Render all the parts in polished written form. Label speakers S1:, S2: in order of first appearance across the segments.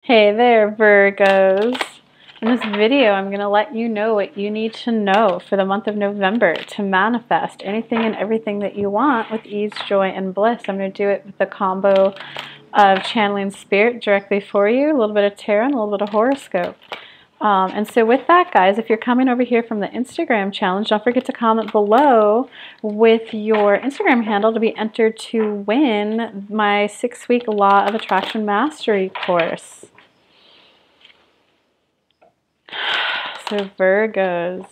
S1: Hey there, Virgos. In this video, I'm going to let you know what you need to know for the month of November to manifest anything and everything that you want with ease, joy, and bliss. I'm going to do it with a combo of channeling spirit directly for you, a little bit of tarot, and a little bit of horoscope. And so with that, guys, if you're coming over here from the Instagram challenge, don't forget to comment below with your Instagram handle to be entered to win my 6-week Law of Attraction Mastery course. So Virgos,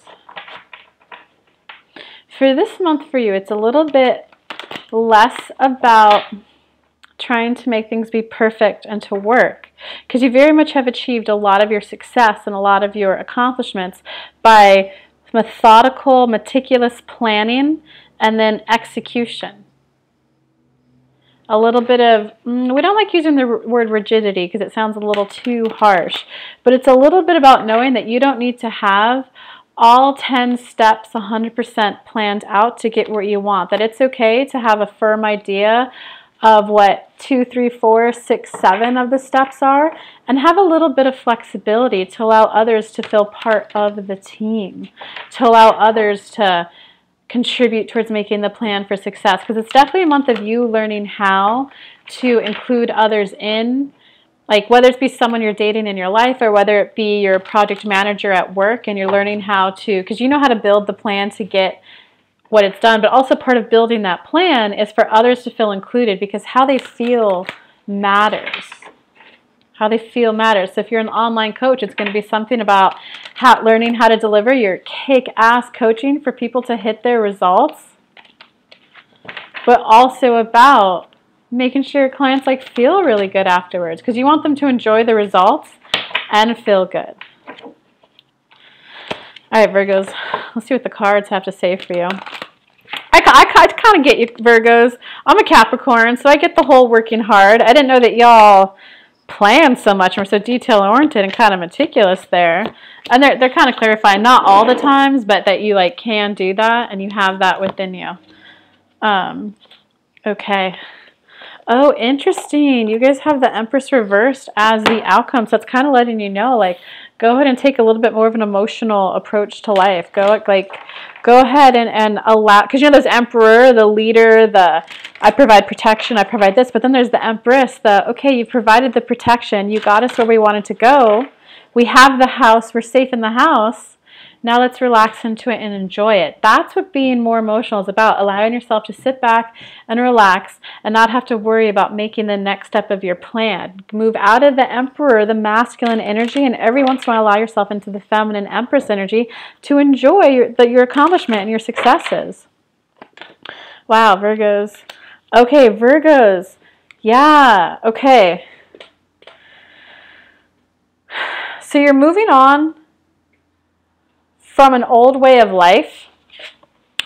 S1: for this month for you, it's a little bit less about trying to make things be perfect and to work, because you very much have achieved a lot of your success and a lot of your accomplishments by methodical, meticulous planning and then execution. A little bit of, we don't like using the word rigidity because it sounds a little too harsh, but it's a little bit about knowing that you don't need to have all 10 steps 100% planned out to get where you want. That it's okay to have a firm idea of what 2, 3, 4, 6, 7 of the steps are, and have a little bit of flexibility to allow others to feel part of the team, to allow others to contribute towards making the plan for success, because it's definitely a month of you learning how to include others in, like whether it be someone you're dating in your life or whether it be your project manager at work, and you're learning how to, because you know how to build the plan to get what it's done, but also part of building that plan is for others to feel included, because how they feel matters. How they feel matters. So if you're an online coach, it's going to be something about learning how to deliver your kick-ass coaching for people to hit their results, but also about making sure your clients feel really good afterwards, because you want them to enjoy the results and feel good. All right, Virgos, let's see what the cards have to say for you. I kind of get you, Virgos. I'm a Capricorn, so I get the whole working hard. I didn't know that y'all plan so much and we're so detail-oriented and kind of meticulous there. And they're kind of clarifying, not all the times, but that you can do that and you have that within you. Okay. Oh, interesting. You guys have the Empress reversed as the outcome. So it's kind of letting you know, go ahead and take a little bit more of an emotional approach to life. Go ahead and allow, because there's Emperor, the leader, the I provide protection, I provide this, but then there's the Empress, okay, you provided the protection, you got us where we wanted to go, we have the house, we're safe in the house, now let's relax into it and enjoy it. That's what being more emotional is about, allowing yourself to sit back and relax and not have to worry about making the next step of your plan. Move out of the Emperor, the masculine energy, and every once in a while allow yourself into the feminine Empress energy to enjoy your accomplishment and your successes. Wow, Virgos. Okay, Virgos. Yeah, okay. So you're moving on from an old way of life.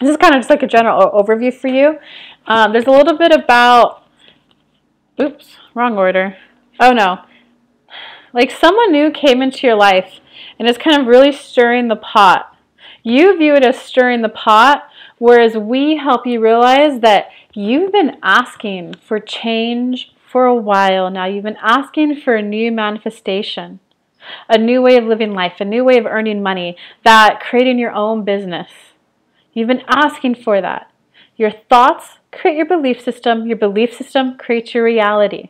S1: This is kind of just a general overview for you. There's a little bit about, oops, wrong order. Oh no. Someone new came into your life and is kind of really stirring the pot. You view it as stirring the pot, whereas we help you realize that you've been asking for change for a while now. You've been asking for a new manifestation, a new way of living life, a new way of earning money, that creating your own business. You've been asking for that. Your thoughts create your belief system creates your reality.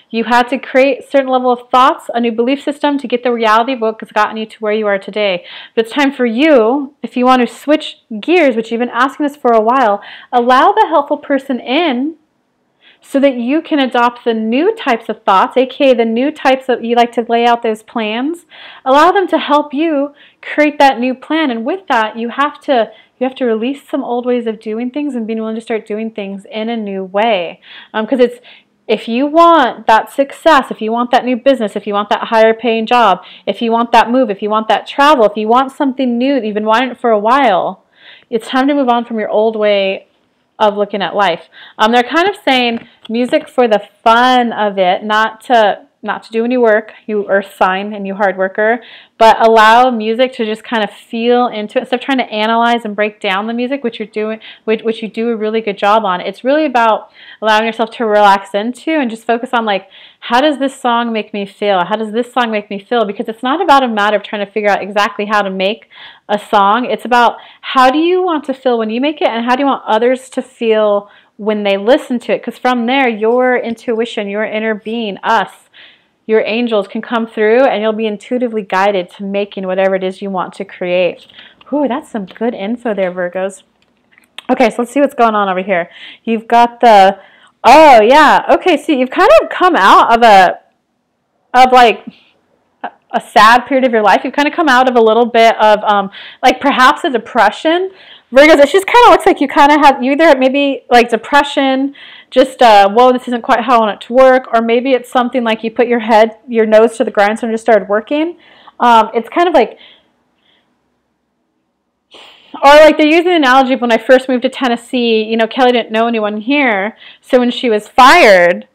S1: You had to create a certain level of thoughts, a new belief system to get the reality of what has gotten you to where you are today. But it's time for you, if you want to switch gears, which you've been asking us for a while, allow the helpful person in so that you can adopt the new types of thoughts, aka the new types that you like to lay out those plans. Allow them to help you create that new plan. And with that, you have to release some old ways of doing things and being willing to start doing things in a new way. Because if you want that success, if you want that new business, if you want that higher paying job, if you want that move, if you want that travel, if you want something new that you've been wanting it for a while, it's time to move on from your old way of looking at life. They're kind of saying music for the fun of it, not not to do any work, you earth sign and you hard worker, but allow music to just kind of feel into it instead of trying to analyze and break down the music, which you're doing, which you do a really good job on. It's really about allowing yourself to relax into and just focus on like, how does this song make me feel? How does this song make me feel? Because it's not about a matter of trying to figure out exactly how to make a song. It's about how do you want to feel when you make it, and how do you want others to feel when they listen to it? Because from there, your intuition, your inner being, us, your angels can come through, and you'll be intuitively guided to making whatever it is you want to create. Ooh, that's some good info there, Virgos. Okay, so let's see what's going on over here. You've got the, oh yeah, okay, so you've kind of come out of like a sad period of your life. You've kind of come out of a little bit of like perhaps a depression. Virgos, it just kind of looks like you kind of have, you either maybe like depression, just, whoa, this isn't quite how I want it to work, or maybe it's something like you put your nose to the grindstone and just started working. It's kind of like, or like they're using the analogy of when I first moved to Tennessee, you know, Kelly didn't know anyone here, so when she was fired,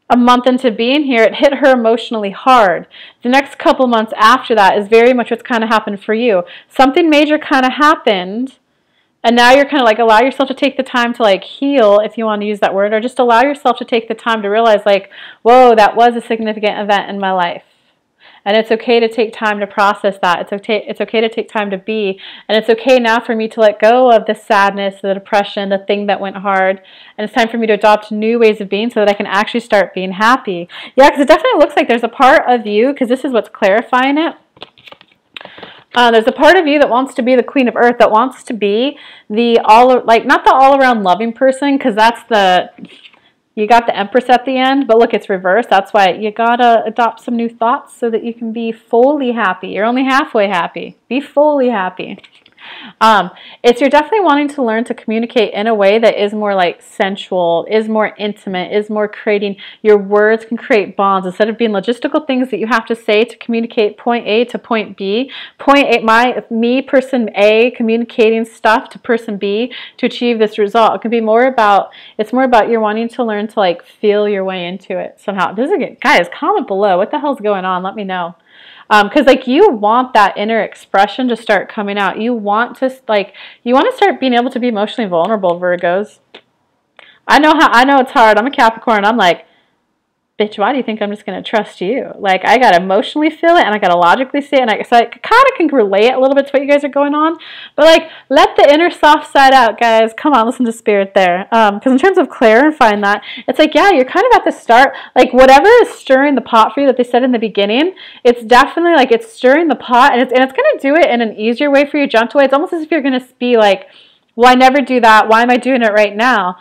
S1: a month into being here, it hit her emotionally hard. The next couple months after that is very much what's kind of happened for you. Something major kind of happened, and now you're kind of like, allow yourself to take the time to like heal, if you want to use that word, or just allow yourself to take the time to realize like, whoa, that was a significant event in my life. And it's okay to take time to process that. It's okay to take time to be. And it's okay now for me to let go of the sadness, the depression, the thing that went hard. And it's time for me to adopt new ways of being so that I can actually start being happy. Yeah, because it definitely looks like there's a part of you, because this is what's clarifying it. There's a part of you that wants to be the Queen of Earth, that wants to be the not the all-around loving person, because that's the, you got the Empress at the end, but look, it's reversed. That's why you gotta adopt some new thoughts so that you can be fully happy. You're only halfway happy. Be fully happy. You're definitely wanting to learn to communicate in a way that is more like sensual, is more intimate, is more creating, your words can create bonds instead of being logistical things that you have to say to communicate point A to point B. Point A, person A, communicating stuff to person B to achieve this result. It can be more about, it's more about you're wanting to learn to like feel your way into it somehow. Guys, comment below. What the hell's going on? Let me know. Because like you want that inner expression to start coming out. You want to start being able to be emotionally vulnerable, Virgos. I know it's hard. I'm a Capricorn. I'm like, bitch, why do you think I'm just going to trust you? Like, I got to emotionally feel it, and I got to logically see it, and so I kind of can relate a little bit to what you guys are going on. But, like, let the inner soft side out, guys. Come on, listen to spirit there. Because in terms of clarifying that, it's like, yeah, you're kind of at the start. Like, whatever is stirring the pot for you that they said in the beginning, it's definitely, like, it's stirring the pot, and it's going to do it in an easier way for you, gentle way. It's almost as if you're going to be like, well, I never do that. Why am I doing it right now?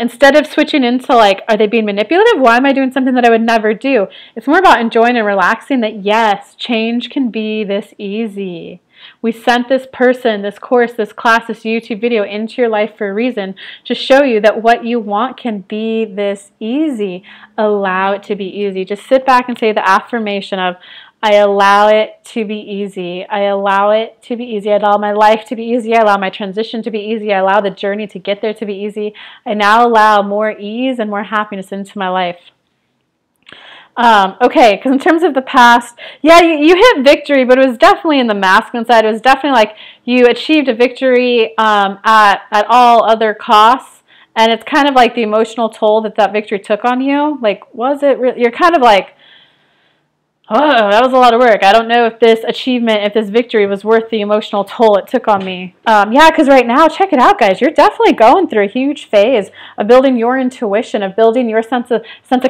S1: Instead of switching into like, are they being manipulative? Why am I doing something that I would never do? It's more about enjoying and relaxing that, yes, change can be this easy. We sent this person, this course, this class, this YouTube video into your life for a reason, to show you that what you want can be this easy. Allow it to be easy. Just sit back and say the affirmation of, I allow it to be easy. I allow it to be easy. I allow my life to be easy. I allow my transition to be easy. I allow the journey to get there to be easy. I now allow more ease and more happiness into my life. Okay, because in terms of the past, yeah, you hit victory, but it was definitely in the masculine side. It was definitely like you achieved a victory at all other costs. And it's kind of like the emotional toll that victory took on you. Like, was it really? You're kind of like, oh, that was a lot of work. I don't know if this achievement, if this victory was worth the emotional toll it took on me. Yeah, because right now, check it out, guys. You're definitely going through a huge phase of building your intuition, of building your sense of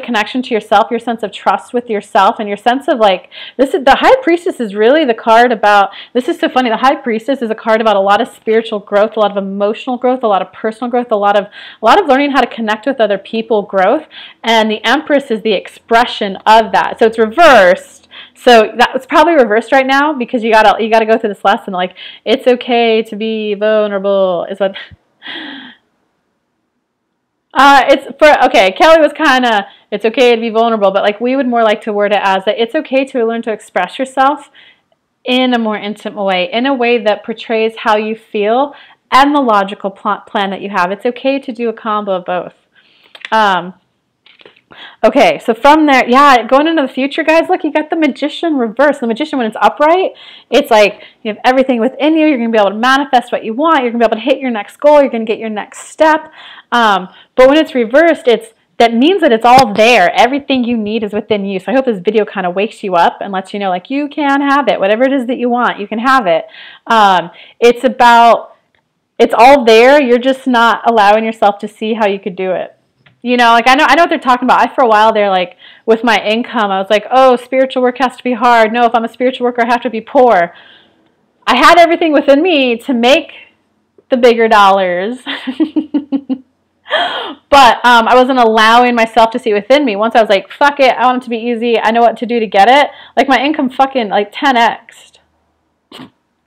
S1: connection to yourself, your sense of trust with yourself, and your sense of like, the High Priestess is really the card about, this is so funny, the High Priestess is a card about a lot of spiritual growth, a lot of emotional growth, a lot of personal growth, a lot of learning how to connect with other people growth, and the Empress is the expression of that. So it's reversed. So that's probably reversed right now because you gotta go through this lesson. Like, it's okay to be vulnerable is what. Kelly was kind of, it's okay to be vulnerable, but like we would more like to word it as that it's okay to learn to express yourself in a more intimate way, in a way that portrays how you feel and the logical plan that you have. It's okay to do a combo of both. Okay, so from there, yeah, going into the future, guys, look, you got the Magician reversed. The Magician, when it's upright, it's like you have everything within you. You're going to be able to manifest what you want. You're going to be able to hit your next goal. You're going to get your next step. But when it's reversed, that means that it's all there. Everything you need is within you. So I hope this video kind of wakes you up and lets you know, like, you can have it. Whatever it is that you want, you can have it. It's all there. You're just not allowing yourself to see how you could do it. You know, like I know what they're talking about. For a while there, like with my income, I was like, oh, spiritual work has to be hard. No, if I'm a spiritual worker, I have to be poor. I had everything within me to make the bigger dollars. But I wasn't allowing myself to see within me. Once I was like, fuck it, I want it to be easy. I know what to do to get it. Like my income fucking like 10x'd.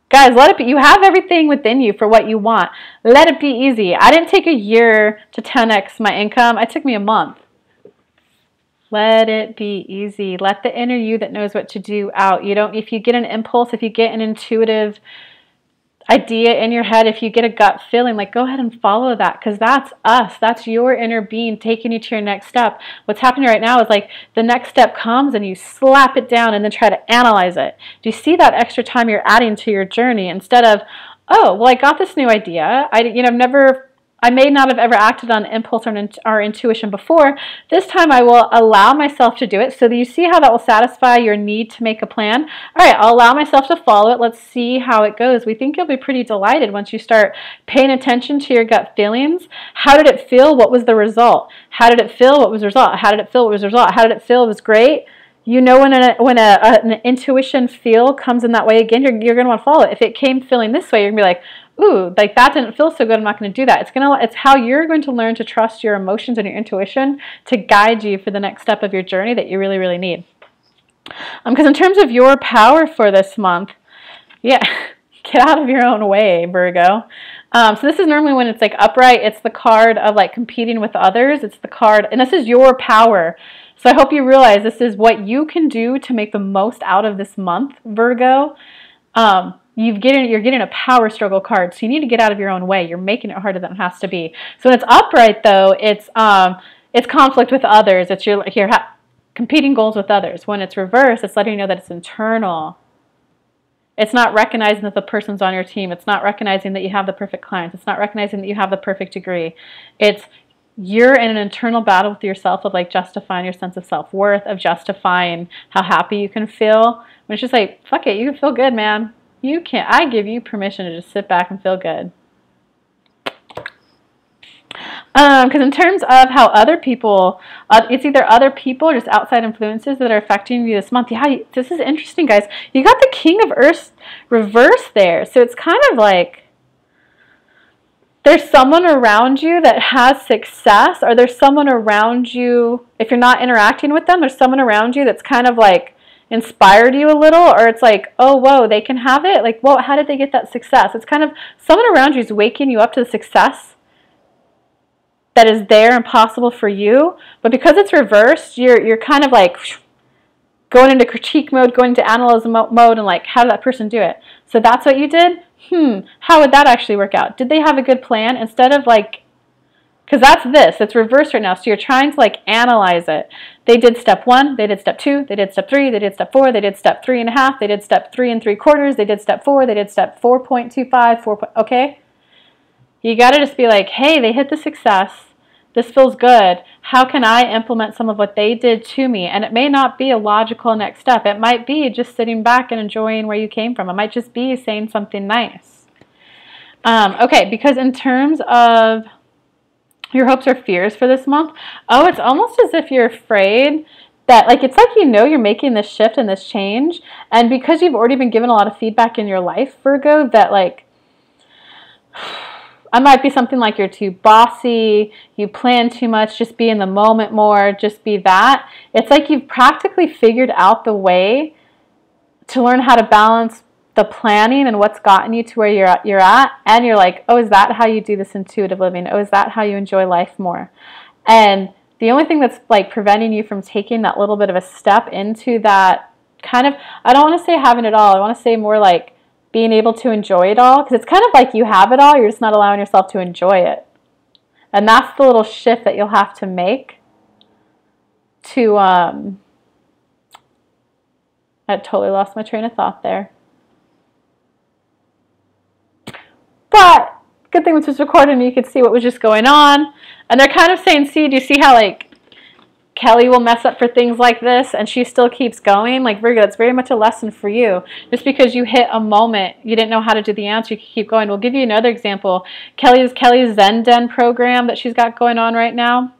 S1: Guys, let it be. You have everything within you for what you want. Let it be easy. I didn't take a year to 10x my income. It took me a month. Let it be easy. Let the inner you that knows what to do out. If you get an impulse, if you get an intuitive idea in your head, if you get a gut feeling, like, go ahead and follow that, because that's us. That's your inner being taking you to your next step. What's happening right now is like the next step comes and you slap it down and then try to analyze it. Do you see that extra time you're adding to your journey instead of, oh, well, I got this new idea. I may not have ever acted on impulse or intuition before. This time I will allow myself to do it. So that you see how that will satisfy your need to make a plan. All right, I'll allow myself to follow it. Let's see how it goes. We think you'll be pretty delighted once you start paying attention to your gut feelings. How did it feel? What was the result? How did it feel? What was the result? How did it feel? What was the result? How did it feel? It was great. You know, when an intuition feel comes in that way again, you're going to want to follow it. If it came feeling this way, you're going to be like, ooh, like that didn't feel so good, I'm not going to do that. It's how you're going to learn to trust your emotions and your intuition to guide you for the next step of your journey that you really, really need. Because in terms of your power for this month, yeah, get out of your own way, Virgo. So this is normally when it's like upright, it's the card of like competing with others. It's the card, and this is your power. So I hope you realize this is what you can do to make the most out of this month, Virgo. You're getting a power struggle card, so you need to get out of your own way. You're making it harder than it has to be. So when it's upright, though, it's conflict with others. It's your competing goals with others. When it's reversed, it's letting you know that it's internal. It's not recognizing that the person's on your team. It's not recognizing that you have the perfect clients. It's not recognizing that you have the perfect degree. You're in an internal battle with yourself of like justifying your sense of self-worth, of justifying how happy you can feel. When it's just like, fuck it, you can feel good, man. You can't. I give you permission to just sit back and feel good. Because in terms of how other people, it's either other people or just outside influences that are affecting you this month. Yeah, this is interesting, guys. You got the King of Earth reversed there. So it's kind of like there's someone around you that has success, or there's someone around you, if you're not interacting with them, there's someone around you that's kind of like inspired you a little, or it's like, oh, whoa, they can have it. Like, whoa, how did they get that success? It's kind of someone around you is waking you up to the success that is there and possible for you. But because it's reversed, you're kind of like going into critique mode, going into analyze mode, and like, how did that person do it? So that's what you did? How would that actually work out? Did they have a good plan? Instead of like, because it's reversed right now. So you're trying to like analyze it. They did step 1, they did step 2, they did step 3, they did step 4, they did step 3.5, they did step 3 3/4, they did step 4, they did step 4.25, okay? You got to just be like, hey, they hit the success. This feels good. How can I implement some of what they did to me? And it may not be a logical next step. It might be just sitting back and enjoying where you came from. It might just be saying something nice. Okay, because in terms of your hopes or fears for this month, it's almost as if you're afraid that, like, it's like you're making this shift and this change, and because you've already been given a lot of feedback in your life, Virgo, that, like, I might be something like you're too bossy, you plan too much, just be in the moment more, just be that. It's like you've practically figured out the way to learn how to balance the planning and what's gotten you to where you're at, and you're like, oh, is that how you do this intuitive living? Oh, is that how you enjoy life more? And the only thing that's like preventing you from taking that little bit of a step into that kind of, I don't want to say having it all, I want to say more like being able to enjoy it all, because it's kind of like you have it all, you're just not allowing yourself to enjoy it. And that's the little shift that you'll have to make. to, I totally lost my train of thought there. But good thing this was recorded and you could see what was just going on. And they're kind of saying, see, do you see how like Kelly will mess up for things like this and she still keeps going? Like Virgo, that's very much a lesson for you. Just because you hit a moment, you didn't know how to do the answer, you can keep going. We'll give you another example. Kelly's Zen Den program that she's got going on right now.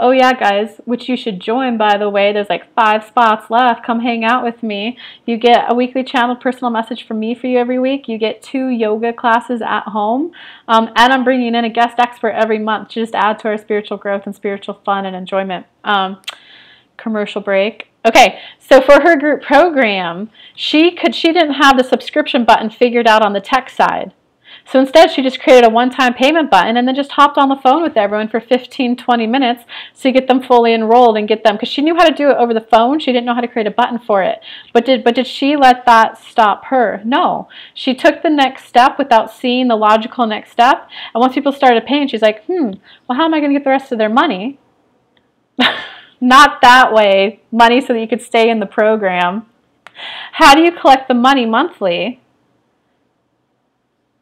S1: Oh yeah, guys, which you should join, by the way. There's like 5 spots left. Come hang out with me. You get a weekly channeled personal message from me for you every week. You get 2 yoga classes at home. And I'm bringing in a guest expert every month to just add to our spiritual growth and spiritual fun and enjoyment. Commercial break. Okay, so for her group program, she didn't have the subscription button figured out on the tech side. So instead, she just created a one-time payment button and then just hopped on the phone with everyone for 15-20 minutes so you get them fully enrolled and get them, because she knew how to do it over the phone. She didn't know how to create a button for it. But did she let that stop her? No. She took the next step without seeing the logical next step. And once people started paying, she's like, well, how am I going to get the rest of their money? Not that way. Money so that you could stay in the program. How do you collect the money monthly?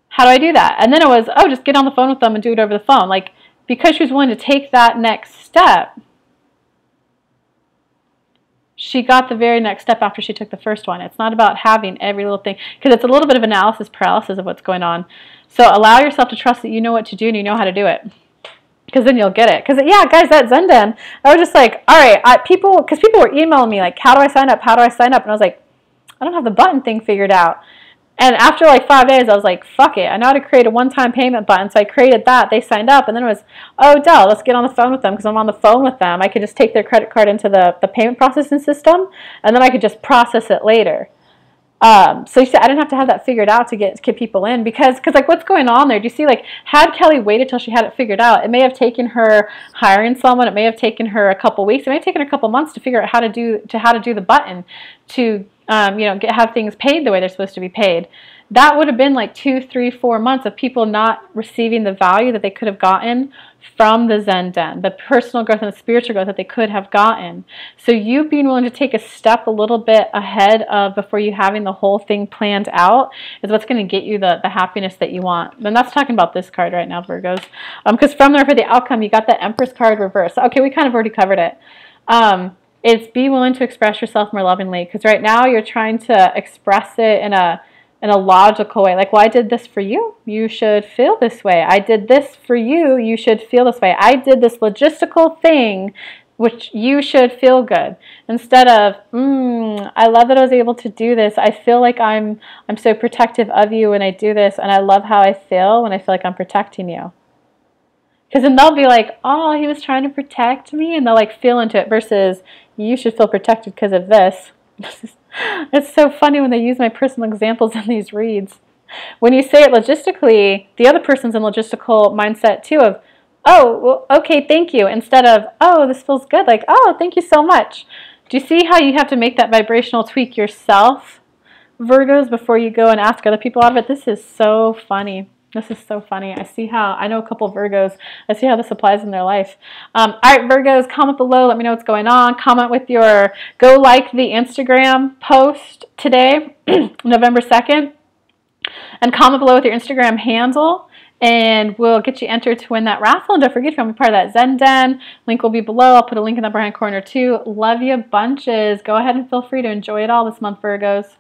S1: How do I do that? And then it was, oh, just get on the phone with them and do it over the phone. Like, because she was willing to take that next step, she got the very next step after she took the first one. It's not about having every little thing, because it's a little bit of analysis paralysis of what's going on. So allow yourself to trust that you know what to do and you know how to do it, because then you'll get it. Because, yeah, guys, that Zen Den, I was just like, all right, because people were emailing me, like, how do I sign up? How do I sign up? And I was like, I don't have the button thing figured out. And after like 5 days, I was like, fuck it. I know how to create a one-time payment button. So I created that. They signed up. And then it was, oh, Dell, let's get on the phone with them. Because I'm on the phone with them. I could just take their credit card into the payment processing system. And then I could just process it later. So you see, I didn't have to have that figured out to get people in. Because like, what's going on there? Do you see, like, had Kelly waited till she had it figured out, it may have taken her hiring someone. It may have taken her a couple weeks. It may have taken her a couple months to figure out how to do the button to have things paid the way they're supposed to be paid. That would have been like 2, 3, 4 months of people not receiving the value that they could have gotten from the Zen Den, the personal growth and the spiritual growth that they could have gotten. So you being willing to take a step a little bit ahead of before you having the whole thing planned out is what's going to get you the happiness that you want. And that's talking about this card right now, Virgos. Because from there for the outcome, you got the Empress card reversed. Okay, we kind of already covered it. It's be willing to express yourself more lovingly, because right now you're trying to express it in a logical way. Like, well, I did this for you, you should feel this way. I did this for you, you should feel this way. I did this logistical thing, which you should feel good. Instead of, I love that I was able to do this. I feel like I'm so protective of you when I do this, and I love how I feel when I feel like I'm protecting you. Because then they'll be like, oh, he was trying to protect me, and they'll like feel into it, versus you should feel protected because of this. It's so funny when they use my personal examples in these reads. When you say it logistically, the other person's in logistical mindset too of, oh, well, okay, thank you, instead of, oh, this feels good, like, oh, thank you so much. Do you see how you have to make that vibrational tweak yourself, Virgos, before you go and ask other people out of it? This is so funny. This is so funny. I know a couple of Virgos. I see how this applies in their life. All right, Virgos, comment below. Let me know what's going on. Comment with go like the Instagram post today, November 2nd. And comment below with your Instagram handle. And we'll get you entered to win that raffle. And don't forget, if you want to be part of that Zen Den, link will be below. I'll put a link in the upper hand corner too. Love you bunches. Go ahead and feel free to enjoy it all this month, Virgos.